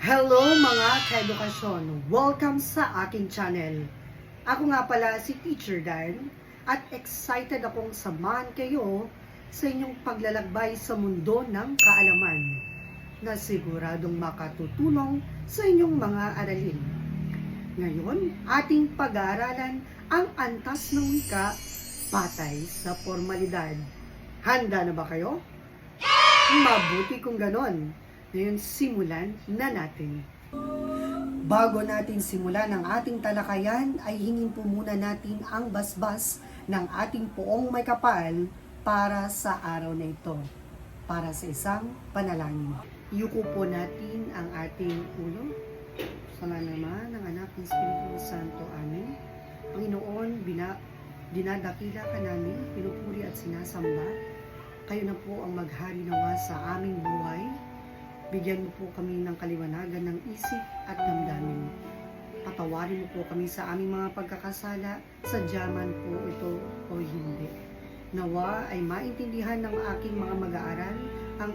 Hello mga kaedukasyon! Welcome sa aking channel. Ako nga pala si Teacher Dan at excited akong samahan kayo sa inyong paglalakbay sa mundo ng kaalaman na siguradong makatutulong sa inyong mga aralin. Ngayon, ating pag-aaralan ang antas ng wika patay sa formalidad. Handa na ba kayo? Mabuti kung ganon. Ngayon, simulan na natin. Bago natin simulan ang ating talakayan, ay hingin po muna natin ang basbas ng ating poong may kapal para sa araw na ito, para sa isang panalangin. Yuko po natin ang ating ulo. Sama naman ng anak ng Espiritu Santo. Amen. Panginoon, dinadakila ka namin, pinupuri at sinasamba. Kayo na po ang maghari nawa sa aming buhay. Bigyan mo po kami ng kaliwanagan ng isip at damdamin. Patawarin mo po kami sa aming mga pagkakasala, sadyaman po ito o hindi. Nawa ay maintindihan ng aking mga mag-aaral ang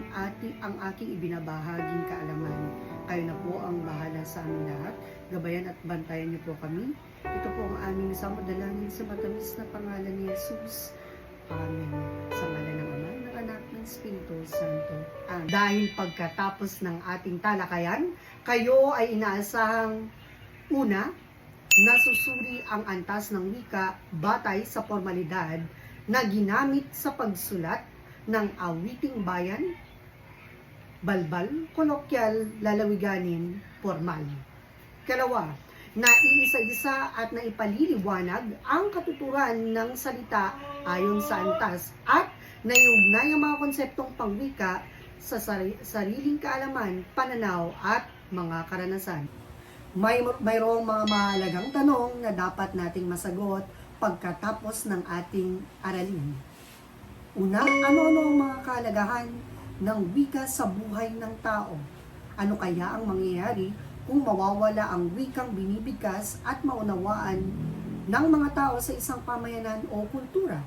aking ibinabahaging kaalaman. Kayo na po ang bahala sa amin lahat. Gabayan at bantayan niyo po kami. Ito po ang aming samadalangin sa matamis na pangalan ni Jesus. Amen. Sa ngalan ng Ama, ng Anak, ng Espiritu Santo. Amen. Dahil pagkatapos ng ating talakayan, kayo ay inaasahang una, nasusuri ang antas ng wika batay sa formalidad na ginamit sa pagsulat ng awiting bayan, balbal, kolokyal, lalawiganin, formal. Kalawa, naiisa-isa at naipaliliwanag ang katuturan ng salita ayon sa antas at naiugnay ang mga konseptong pangwika sa sariling kaalaman, pananaw at mga karanasan. Mayroong mga mahalagang tanong na dapat nating masagot pagkatapos ng ating aralin. Una, ano-ano ang mga kahalagahan ng wika sa buhay ng tao? Ano kaya ang mangyayari kung mawawala ang wikang binibigkas at maunawaan ng mga tao sa isang pamayanan o kultura?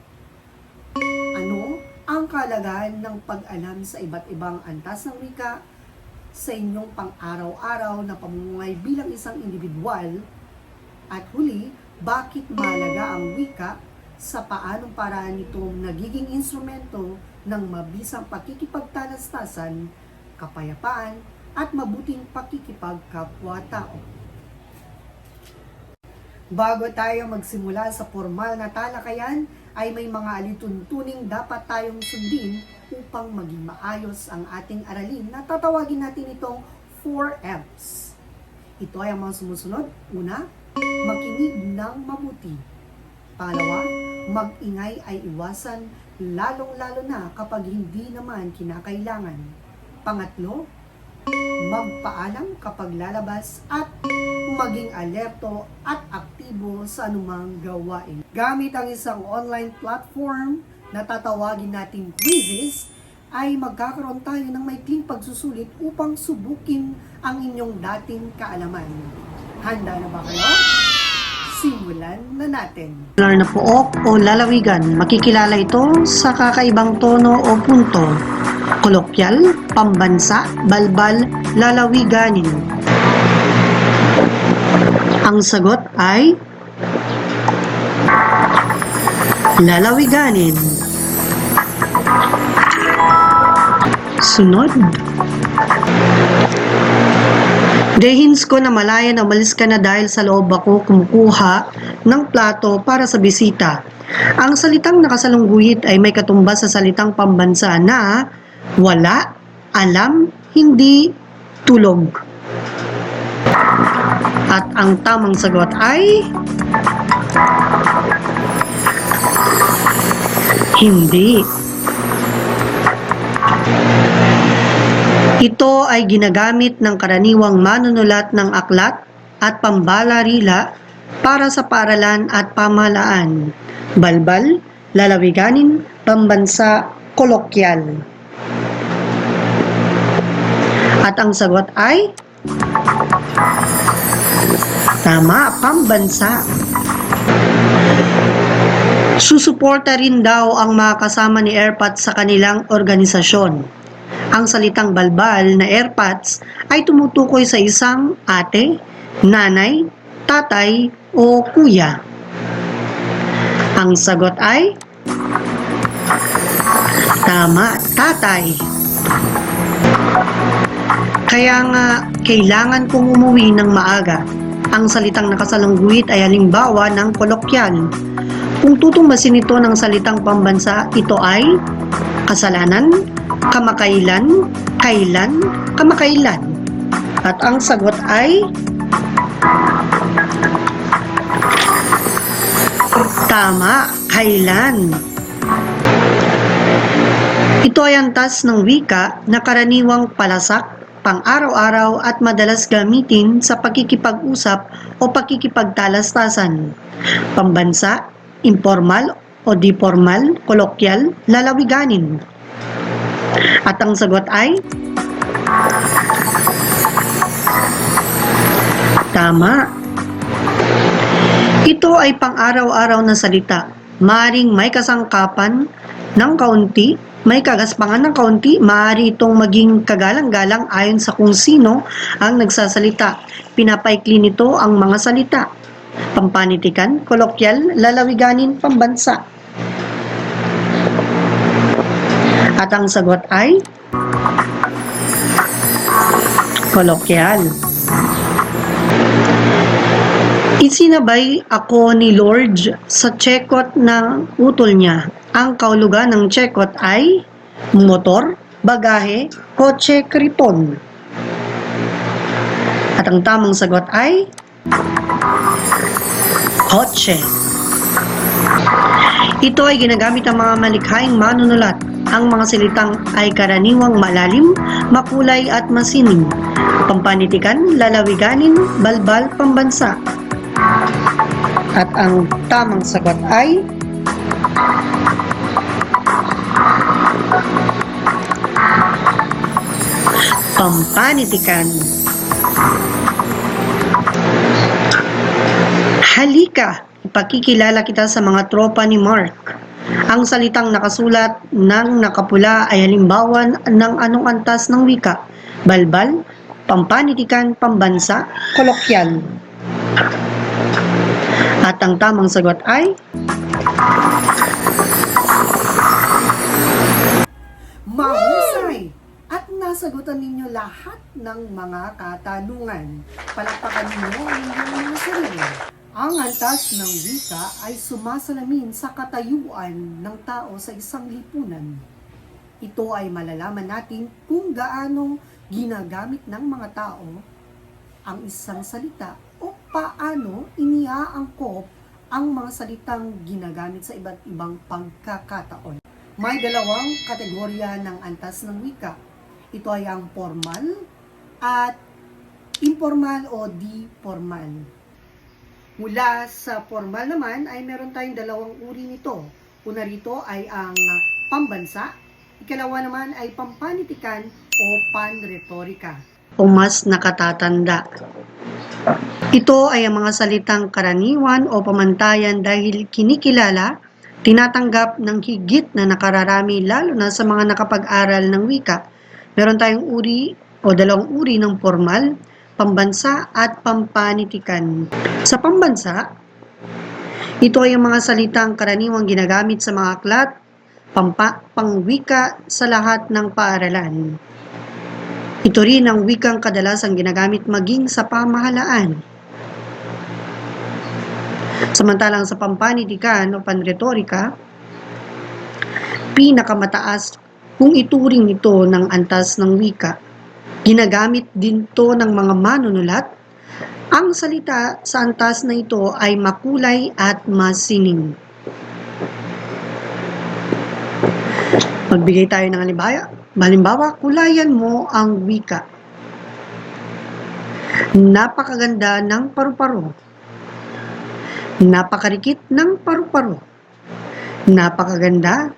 Ano ang kahalagahan ng pag-alam sa iba't ibang antas ng wika sa inyong pang-araw-araw na pamumuhay bilang isang individual? At huli, bakit mahalaga ang wika sa paanong paraan nitong nagiging instrumento ng mabisang pakikipagtalastasan, kapayapaan, at mabuting pakikipagkapwa-tao. Bago tayo magsimula sa formal na talakayan, ay may mga alituntuning dapat tayong sundin upang maging maayos ang ating aralin na tatawagin natin itong 4Fs. Ito ay ang mga sumusunod. Una, makinig ng mabuti. Pangalawa, mag-ingay ay iwasan lalong-lalo na kapag hindi naman kinakailangan. Pangatlo, magpaalam kapag lalabas at maging alerto at aktibo sa anumang gawain. Gamit ang isang online platform na tatawagin natin quizzes, ay magkakaroon tayo ng maikling pagsusulit upang subukin ang inyong dating kaalaman. Handa na ba kayo? Simulan na natin. Na pook o lalawigan, makikilala ito sa kakaibang tono o punto. Kolokyal, pambansa, balbal, lalawiganin. Ang sagot ay lalawiganin. Sunod. Dehins ko na malaya na umalis ka na dahil sa loob ako kumukuha ng plato para sa bisita. Ang salitang nakasalungguhit ay may katumbas sa salitang pambansa na wala, alam, hindi, tulog. At ang tamang sagot ay hindi. Ito ay ginagamit ng karaniwang manunulat ng aklat at pambalarila para sa paaralan at pamahalaan. Balbal, lalawiganin, pambansa, kolokyal. At ang sagot ay tama, pambansa. Susuporta rin daw ang mga kasama ni ERPAT sa kanilang organisasyon. Ang salitang balbal na airpods ay tumutukoy sa isang ate, nanay, tatay o kuya. Ang sagot ay tama, tatay. Kaya nga, kailangan kong umuwi ng maaga. Ang salitang nakasalungguhit ay halimbawa ng kolokyal. Kung tutumbasin ito ng salitang pambansa, ito ay kasalanan, kamakailan, kailan, kamakailan. At ang sagot ay tama, kailan. Ito ay antas ng wika na karaniwang palasak, pang-araw-araw at madalas gamitin sa pakikipag-usap o pakikipagtalastasan. Pambansa, informal o di-formal, kolokyal, lalawiganin. At ang sagot ay tama. Ito ay pang-araw-araw na salita. Maaring may kasangkapan ng kaunti, may kagaspangan ng kaunti, maaari itong maging kagalang-galang ayon sa kung sino ang nagsasalita. Pinapaikli nito ang mga salita. Pampanitikan, kolokyal, lalawiganin, pambansa. At ang sagot ay kolokyal. Isinabay ako ni Lord sa Chekot ng utol niya. Ang kahulugan ng Chekot ay motor, bagahe, kotse, kriton. At ang tamang sagot ay kotse. Ito ay ginagamit ng mga malikhaing manunulat. Ang mga salitang ay karaniwang malalim, makulay at masining. Pampanitikan, lalawiganin, balbal, pambansa. At ang tamang sagot ay pampanitikan. Halika, ipakikilala kita sa mga tropa ni Mark. Ang salitang nakasulat ng nakapula ay halimbawa ng anong antas ng wika? Balbal, pampanitikan, pambansa, kolokyal. At ang tamang sagot ay mahusay! At nasagutan ninyo lahat ng mga katanungan. Palakpakan ninyo ang inyong mga sarili. Ang antas ng wika ay sumasalamin sa katayuan ng tao sa isang lipunan. Ito ay malalaman natin kung gaano ginagamit ng mga tao ang isang salita o paano iniaangkop ang mga salitang ginagamit sa iba't ibang pagkakataon. May dalawang kategorya ng antas ng wika. Ito ay ang formal at informal o di-formal. Mula sa formal naman ay meron tayong dalawang uri nito. Una rito ay ang pambansa, ikalawa naman ay pampanitikan o panretorika. o mas nakatatanda. Ito ay ang mga salitang karaniwan o pamantayan dahil kinikilala, tinatanggap ng higit na nakararami lalo na sa mga nakapag-aral ng wika. Meron tayong uri o dalawang uri ng formal, pambansa at pampanitikan. Sa pambansa, ito ay ang mga salitang karaniwang ginagamit sa mga aklat, pangwika sa lahat ng paaralan. Ito rin ang wikang kadalasang ginagamit maging sa pamahalaan. Samantalang sa pampanitikan o panretorika, pinakamataas kung ituring ito ng antas ng wika. Ginagamit din to ng mga manunulat. Ang salita sa antas na ito ay makulay at masining. Magbigay tayo ng halimbawa, kulayan mo ang wika. Napakaganda ng paru-paro. Napakarikit ng paru-paro. Napakaganda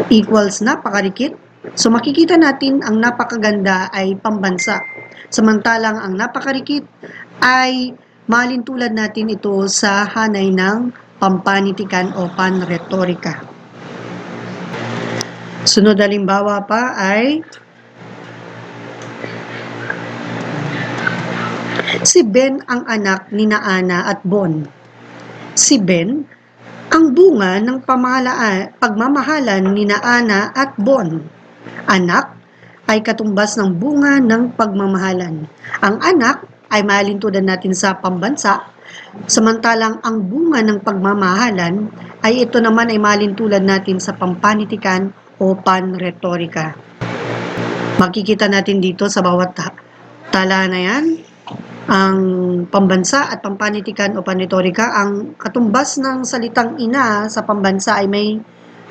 equals napakarikit. So makikita natin ang napakaganda ay pambansa. Samantalang ang napakarikit ay malintulad natin ito sa hanay ng pampanitikan o panretorika. Sunod halimbawa pa ay Si Ben ang anak ni Ana at Bon. Si Ben ang bunga ng pagmamahalan ni Ana at Bon. Anak ay katumbas ng bunga ng pagmamahalan. Ang anak ay malintudan natin sa pambansa, samantalang ang bunga ng pagmamahalan ay ito naman ay malintulan natin sa pampanitikan o panretorika. Makikita natin dito sa bawat tala na yan, ang pambansa at pampanitikan o panretorika. Ang katumbas ng salitang ina sa pambansa ay may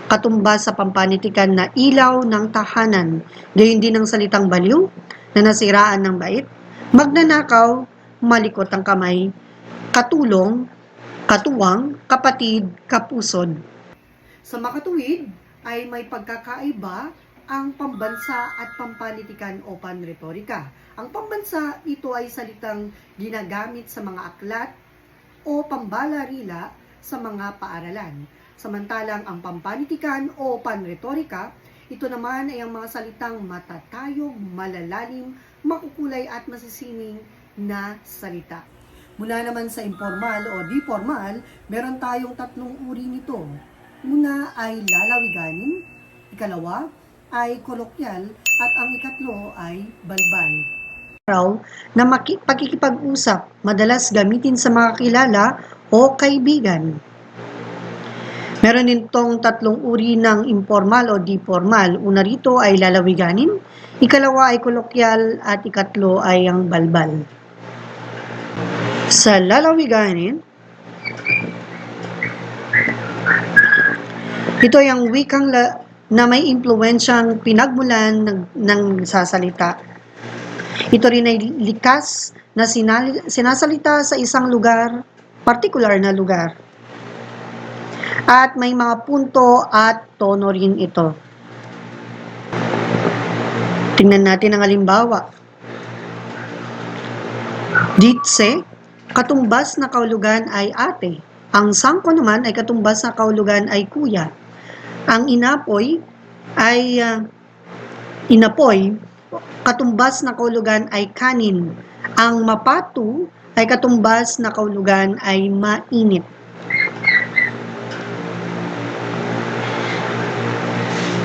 katumbas sa pampanitikan na ilaw ng tahanan, gayon din ang salitang baliw na nasiraan ng bait, magnanakaw, malikot ang kamay, katulong, katuwang, kapatid, kapusod. Sa makatuwid ay may pagkakaiba ang pambansa at pampanitikan o panretorika. Ang pambansa, ito ay salitang ginagamit sa mga aklat o pambalarila sa mga paaralan. Samantalang ang pampanitikan o panretorika, ito naman ay ang mga salitang matatayog, malalalim, makukulay at masisining na salita. Mula naman sa informal o di formal, meron tayong 3 uri nito. Una ay lalawiganin, ikalawa ay kolokyal, at ang ikatlo ay balbal. Na pagkikipag-usap, madalas gamitin sa mga kilala o kaibigan. Meron din tong 3 uri ng informal o di formal. Una rito ay lalawiganin, ikalawa ay kolokyal, at ikatlo ay ang balbal. Sa lalawiganin, ito ay ang wikang na may impluwensyang pinagmulan ng sasalita. Ito rin ay likas na sinasalita sa isang lugar, partikular na lugar. At may mga punto at tono rin ito. Tingnan natin ang halimbawa. Ditse, katumbas na kahulugan ay ate. Ang sangko naman ay katumbas na kahulugan ay kuya. Ang inapoy ay inapoy, katumbas na kahulugan ay kanin. Ang mapatu ay katumbas na kahulugan ay mainit.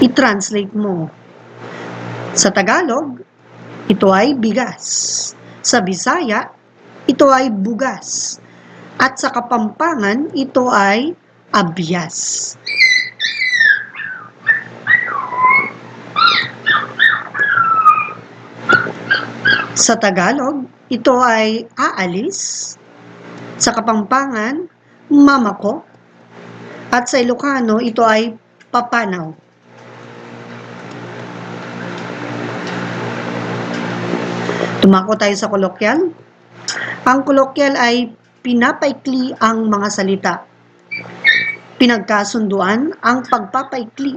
I-translate mo. Sa Tagalog, ito ay bigas. Sa Bisaya, ito ay bugas. At sa Kapampangan, ito ay abyas. Sa Tagalog, ito ay aalis. Sa Kapampangan, mamako. At sa Ilocano, ito ay papanaw. Tumako tayo sa kolokyal. Ang kolokyal ay pinapaikli ang mga salita. Pinagkasunduan ang pagpapaikli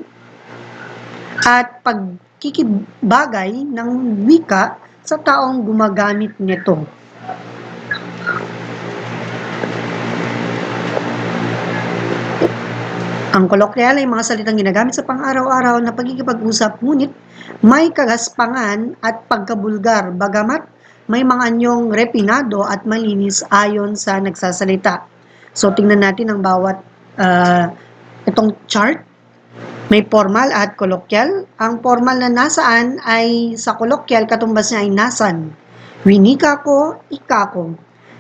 at pagkikibagay ng wika sa taong gumagamit nito. Ang kolokyal ay mga salitang ginagamit sa pang-araw-araw na pagkikipag-usap, ngunit may kagaspangan at pagkabulgar, bagamat may mga anyong repinado at malinis ayon sa nagsasalita. So, tingnan natin ang bawat itong chart. May formal at kolokyal. Ang formal na nasaan ay sa kolokyal, katumbas niya ay nasan. Winika ko, ika ko.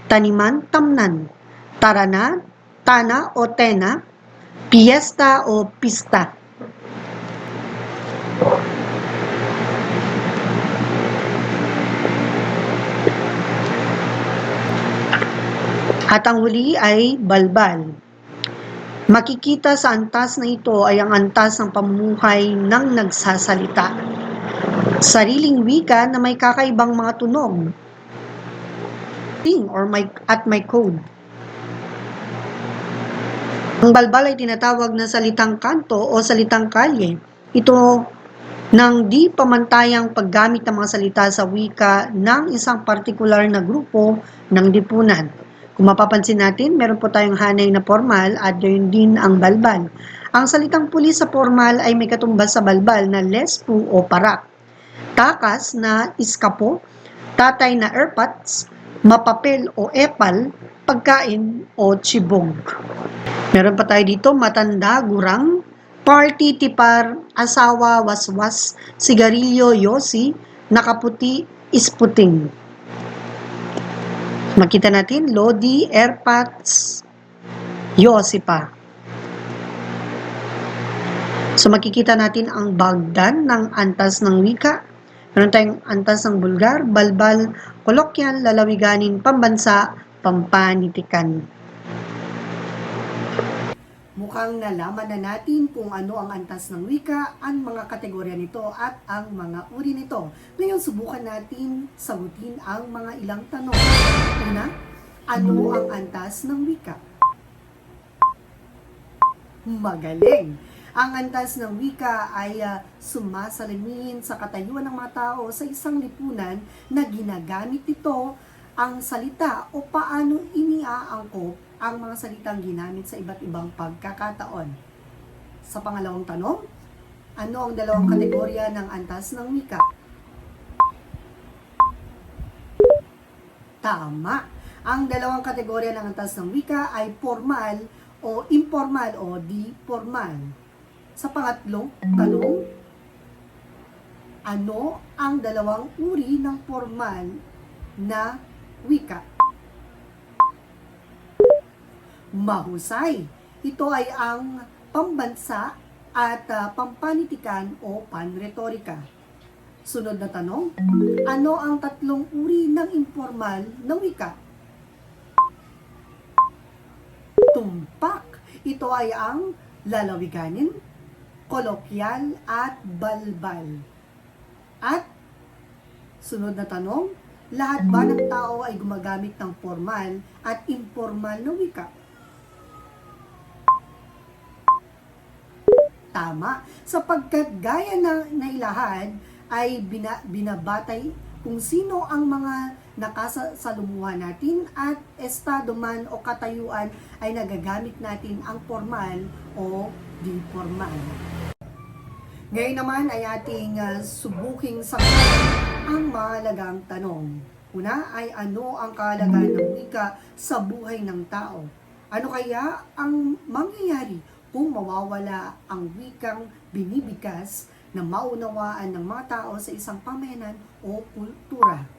Taniman, tamnan. Tarana, tana o tena. Piesta o pista. At ang huli ay balbal. Makikita sa antas na ito ay ang antas ng pamumuhay ng nagsasalita. Sariling wika na may kakaibang mga tunog at may code. Ang balbal ay tinatawag na salitang kanto o salitang kalye. Ito ng di pamantayang paggamit ng mga salita sa wika ng isang partikular na grupo ng lipunan. Kung mapapansin natin, meron po tayong hanay na formal at gayon din ang balbal. Ang salitang pulis sa formal ay may katumbas sa balbal na lespu o parak. Takas na iskapo, tatay na airpods, mapapel o epal, pagkain o tsibog. Meron pa tayo dito, matanda, gurang, party, tipar, asawa, waswas, sigarilyo, yosi, nakaputi, isputing. Makita natin, lodi, airpods, yosi pa. So makikita natin ang bagdan ng antas ng wika. Meron tayong antas ng bulgar, balbal, kolokyal, lalawiganin, pambansa, pampanitikan. Mukhang nalaman na natin kung ano ang antas ng wika, ang mga kategorya nito at ang mga uri nito. Ngayon, subukan natin sagutin ang mga ilang tanong. Una, ano ang antas ng wika? Magaling! Ang antas ng wika ay sumasalamin sa katayuan ng mga tao sa isang lipunan na ginagamit ito ang salita o paano iniaangkop ang mga salitang ginamit sa iba't ibang pagkakataon. Sa pangalawang tanong, ano ang dalawang kategorya ng antas ng wika? Tama! Ang dalawang kategorya ng antas ng wika ay formal o informal o di formal. Sa pangatlong tanong, ano ang dalawang uri ng formal na wika? Mahusay. Ito ay ang pambansa at pampanitikan o panretorika. Sunod na tanong, ano ang tatlong uri ng informal na wika? Tumpak. Ito ay ang lalawiganin, kolokyal at balbal. At sunod na tanong, lahat ba ng tao ay gumagamit ng formal at informal na wika? Tama, sapagkat gaya na nailahad ay binabatay kung sino ang mga nakasalumuhan natin at estado man o katayuan ay nagagamit natin ang formal o di formal. Ngayon naman ay ating subuking sagutin ang mahalagang tanong. Una ay ano ang kahalagahan ng wika sa buhay ng tao? Ano kaya ang mangyayari kung mawawala ang wikang binibigkas na maunawaan ng mga tao sa isang pamayanan o kultura?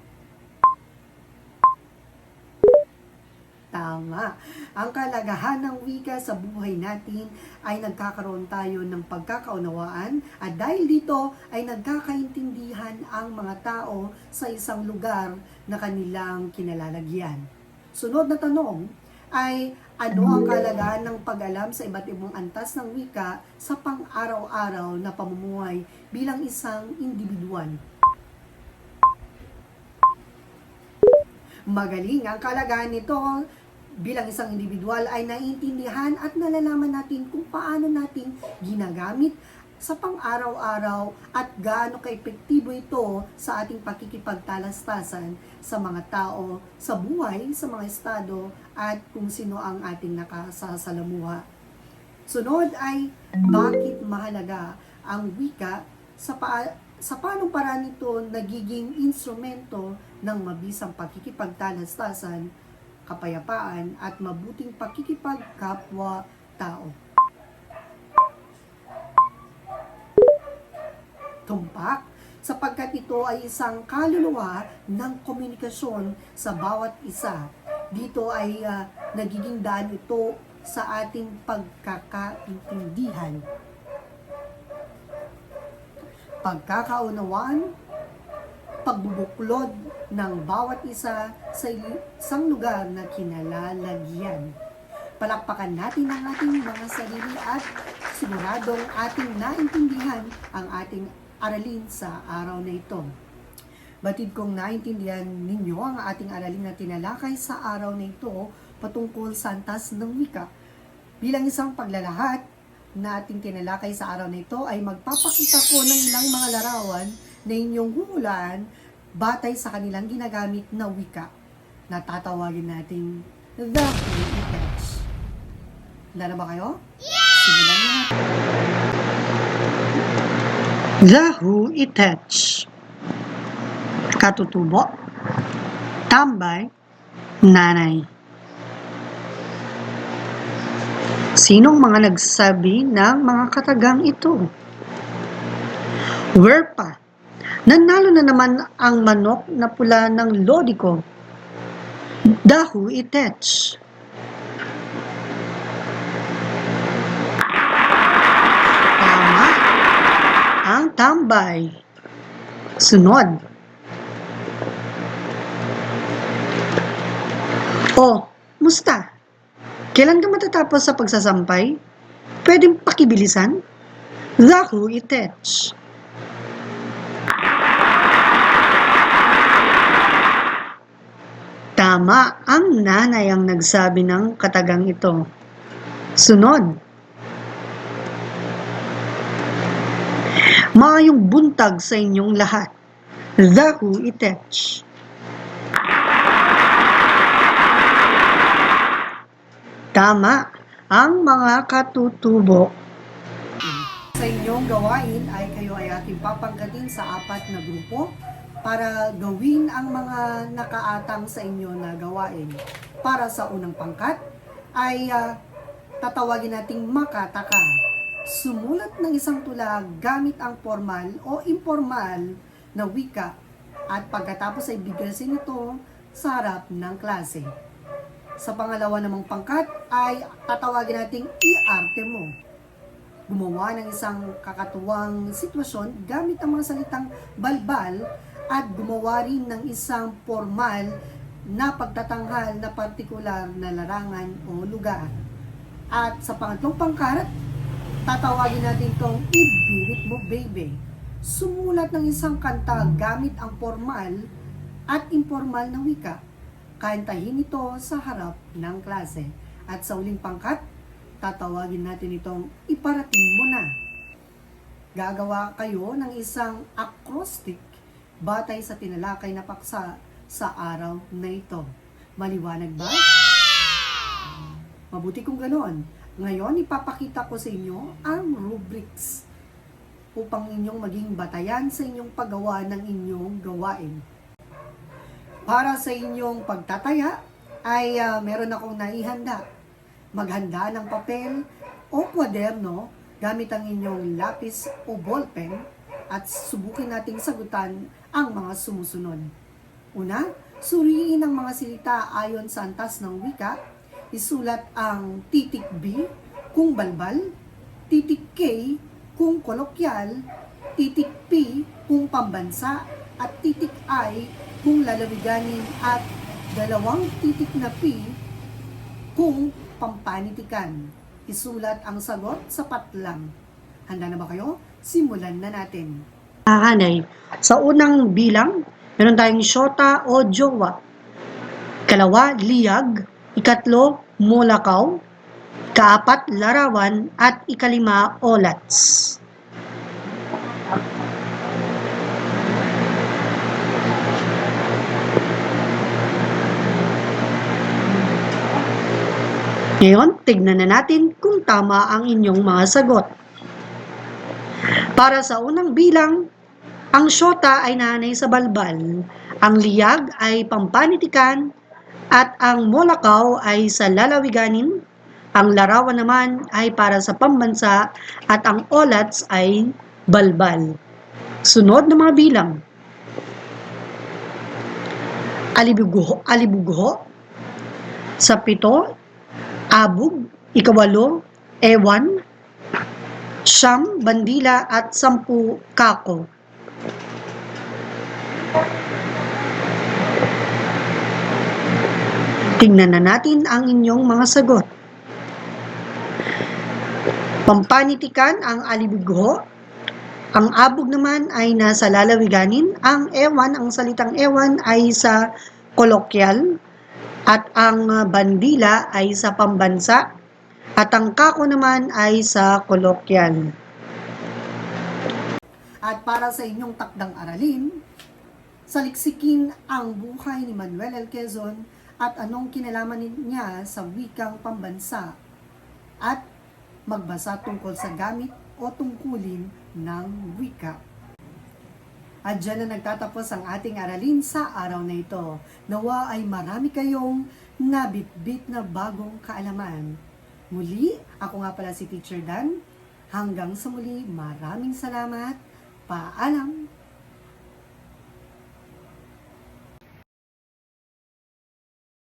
Tama. Ang kalagahan ng wika sa buhay natin ay nagkakaroon tayo ng pagkakaunawaan at dahil dito ay nagkakaintindihan ang mga tao sa isang lugar na kanilang kinalalagyan. Sunod na tanong ay ano ang kalagahan ng pag-alam sa iba't ibang antas ng wika sa pang-araw-araw na pamumuhay bilang isang individual? Magaling. Ang kalagahan nito bilang isang individual ay naiintindihan at nalalaman natin kung paano natin ginagamit sa pang-araw-araw at gaano kaepektibo ito sa ating pakikipagtalastasan sa mga tao, sa buhay, sa mga estado at kung sino ang ating nakasasalamuha. Sunod ay bakit mahalaga ang wika sa paanong paraan ito nagiging instrumento ng mabisang pakikipagtalastasan, kapayapaan at mabuting pakikipagkapwa-tao. Tumpak, sapagkat ito ay isang kaluluwa ng komunikasyon sa bawat isa. Dito ay nagiging daan ito sa ating pagkakaintindihan, pagkakaunawaan, pagbubuklod ng bawat isa sa isang lugar na kinalalagyan. Palakpakan natin ang ating mga sarili at siguradong ating naintindihan ang ating aralin sa araw na ito. Batid kong naintindihan ninyo ang ating aralin na tinalakay sa araw na ito patungkol sa antas ng wika. Bilang isang paglalahat na ating tinalakay sa araw na ito ay magpapakita ko ng ilang mga larawan na inyong huhulaan batay sa kanilang ginagamit na wika na tatawagin nating the Philippines. Handa na ba kayo? Simulan na natin. The who itech. Katutubo, tambay, Nanay. Sinong mga nagsabi ng mga katagang ito? Where pa? Nanalo na naman ang manok na pula ng lodi ko. Dahu itech. Tama ang tambay. Sunod. Oh, musta? Kailan ka matatapos sa pagsasampay? Pwedeng pakibilisan? Dahu itech. Tama ang nanay ang nagsabi ng katagang ito. Sunod. Maayong buntag sa inyong lahat. Dahu itech. Tama ang mga katutubo. Sa inyong gawain ay kayo ay ating papanggatin sa 4 na grupo para gawin ang mga nakaatang sa inyo na gawain. Para sa unang pangkat ay tatawagin nating makataka. Sumulat ng isang tula gamit ang formal o informal na wika at pagkatapos ay biglasin ito sa harap ng klase. Sa pangalawa namang pangkat ay tatawagin nating iarte mo. Gumawa ng isang kakatuwang sitwasyon gamit ang mga salitang balbal at gumawa rin ng isang formal na pagtatanghal na partikular na larangan o lugar. At sa pangatlong pangkat, tatawagin natin itong ibirit mo baby. Sumulat ng isang kanta gamit ang formal at informal na wika. Kantahin ito sa harap ng klase. At sa uling pangkat, tatawagin natin itong iparating mo na. Gagawa kayo ng isang acrostic batay sa tinalakay na paksa sa araw na ito. Maliwanag ba? Mabuti kung ganon. Ngayon, ipapakita ko sa inyo ang rubrics upang inyong maging batayan sa inyong paggawa ng inyong gawain. Para sa inyong pagtataya ay meron akong naihanda. Maghanda ng papel o kwaderno gamit ang inyong lapis o ballpen at subukin nating sagutan ang mga sumusunod. Una, suriin ang mga salita ayon sa antas ng wika. Isulat ang titik B kung balbal, titik K kung kolokyal, titik P kung pambansa, at titik I kung lalawiganin at 2 titik na P kung pampanitikan. Isulat ang sagot sa patlang. Handa na ba kayo? Simulan na natin. Nanay, sa unang bilang, meron tayong syota o jowa. Ikalawa, liyag. Ikatlo, mulakaw. Ikaapat, larawan. At ikalima, olats. Ngayon, tignan na natin kung tama ang inyong mga sagot. Para sa unang bilang, ang syota ay nanay sa balbal, ang liyag ay pampanitikan, at ang molakaw ay sa lalawiganin, ang larawan naman ay para sa pambansa, at ang olats ay balbal. Sunod na mga bilang. Alibugho. Sa 7, abog. Ikawalo, ewan. 9, bandila. At 10, kako. Tingnan na natin ang inyong mga sagot. Pampanitikan ang alibugho. Ang abog naman ay nasa lalawiganin. Ang ewan, ang salitang ewan ay sa kolokyal. At ang bandila ay sa pambansa. At ang kako naman ay sa kolokyal. At para sa inyong takdang aralin, saliksikin ang buhay ni Manuel L. Quezon at anong kinalaman niya sa wikang pambansa at magbasa tungkol sa gamit o tungkulin ng wika. At dyan na nagtatapos ang ating aralin sa araw na ito. Nawa ay marami kayong nabitbit na bagong kaalaman. Muli, ako nga pala si Teacher Dan. Hanggang sa muli, maraming salamat. Paalam!